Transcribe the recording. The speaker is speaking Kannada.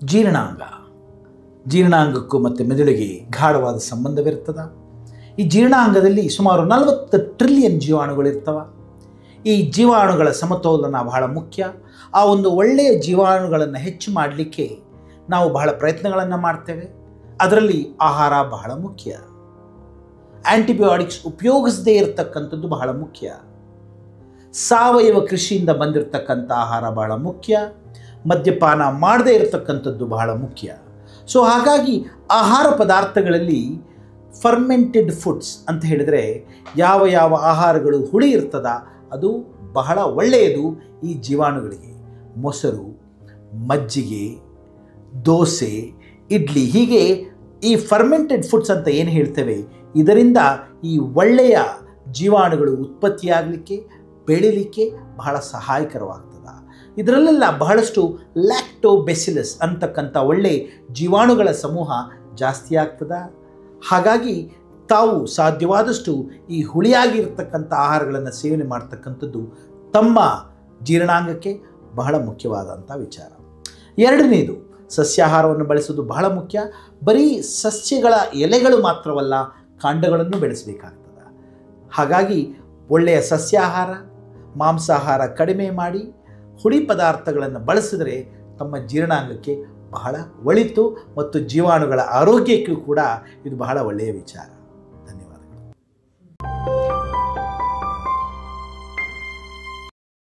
ಜೀರ್ಣಾಂಗ ಜೀರ್ಣಾಂಗಕ್ಕೂ ಮತ್ತು ಮೆದುಳಿಗೆ ಗಾಢವಾದ ಸಂಬಂಧವಿರ್ತದೆ. ಈ ಜೀರ್ಣಾಂಗದಲ್ಲಿ ಸುಮಾರು 40 ಟ್ರಿಲಿಯನ್ ಜೀವಾಣುಗಳಿರ್ತವೆ. ಈ ಜೀವಾಣುಗಳ ಸಮತೋಲನ ಬಹಳ ಮುಖ್ಯ. ಆ ಒಂದು ಒಳ್ಳೆಯ ಜೀವಾಣುಗಳನ್ನು ಹೆಚ್ಚು ಮಾಡಲಿಕ್ಕೆ ನಾವು ಬಹಳ ಪ್ರಯತ್ನಗಳನ್ನು ಮಾಡ್ತೇವೆ. ಅದರಲ್ಲಿ ಆಹಾರ ಬಹಳ ಮುಖ್ಯ. ಆ್ಯಂಟಿಬಯೋಟಿಕ್ಸ್ ಉಪಯೋಗಿಸದೇ ಇರತಕ್ಕಂಥದ್ದು ಬಹಳ ಮುಖ್ಯ. ಸಾವಯವ ಕೃಷಿಯಿಂದ ಬಂದಿರತಕ್ಕಂಥ ಆಹಾರ ಬಹಳ ಮುಖ್ಯ. ಮದ್ಯಪಾನ ಮಾಡದೇ ಇರತಕ್ಕಂಥದ್ದು ಬಹಳ ಮುಖ್ಯ. ಸೊ ಹಾಗಾಗಿ ಆಹಾರ ಪದಾರ್ಥಗಳಲ್ಲಿ ಫರ್ಮೆಂಟೆಡ್ ಫುಡ್ಸ್ ಅಂತ ಹೇಳಿದರೆ ಯಾವ ಯಾವ ಆಹಾರಗಳು ಹುಳಿ ಇರ್ತದ ಅದು ಬಹಳ ಒಳ್ಳೆಯದು ಈ ಜೀವಾಣುಗಳಿಗೆ. ಮೊಸರು, ಮಜ್ಜಿಗೆ, ದೋಸೆ, ಇಡ್ಲಿ, ಹೀಗೆ ಈ ಫರ್ಮೆಂಟೆಡ್ ಫುಡ್ಸ್ ಅಂತ ಏನು ಹೇಳ್ತೇವೆ, ಇದರಿಂದ ಈ ಒಳ್ಳೆಯ ಜೀವಾಣುಗಳು ಉತ್ಪತ್ತಿಯಾಗಲಿಕ್ಕೆ ಬೆಳೀಲಿಕ್ಕೆ ಬಹಳ ಸಹಾಯಕರವಾಗ್ತದೆ. ಇದರಲ್ಲೆಲ್ಲ ಬಹಳಷ್ಟು ಲ್ಯಾಕ್ಟೋಬೆಸಿಲಸ್ ಅಂತಕ್ಕಂಥ ಒಳ್ಳೆಯ ಜೀವಾಣುಗಳ ಸಮೂಹ ಜಾಸ್ತಿ ಆಗ್ತದೆ. ಹಾಗಾಗಿ ತಾವು ಸಾಧ್ಯವಾದಷ್ಟು ಈ ಹುಳಿಯಾಗಿರ್ತಕ್ಕಂಥ ಆಹಾರಗಳನ್ನು ಸೇವನೆ ಮಾಡ್ತಕ್ಕಂಥದ್ದು ತಮ್ಮ ಜೀರ್ಣಾಂಗಕ್ಕೆ ಬಹಳ ಮುಖ್ಯವಾದಂಥ ವಿಚಾರ. ಎರಡನೇದು, ಸಸ್ಯಾಹಾರವನ್ನು ಬಳಸೋದು ಬಹಳ ಮುಖ್ಯ. ಬರೀ ಸಸ್ಯಗಳ ಎಲೆಗಳು ಮಾತ್ರವಲ್ಲ, ಕಾಂಡಗಳನ್ನು ಬೆಳೆಸಬೇಕಾಗ್ತದೆ. ಹಾಗಾಗಿ ಒಳ್ಳೆಯ ಸಸ್ಯಾಹಾರ, ಮಾಂಸಾಹಾರ ಕಡಿಮೆ ಮಾಡಿ ಹುಳಿ ಪದಾರ್ಥಗಳನ್ನು ಬಳಸಿದರೆ ತಮ್ಮ ಜೀರ್ಣಾಂಗಕ್ಕೆ ಬಹಳ ಒಳಿತು ಮತ್ತು ಜೀವಾಣುಗಳ ಆರೋಗ್ಯಕ್ಕೂ ಕೂಡ ಇದು ಬಹಳ ಒಳ್ಳೆಯ ವಿಚಾರ. ಧನ್ಯವಾದಗಳು.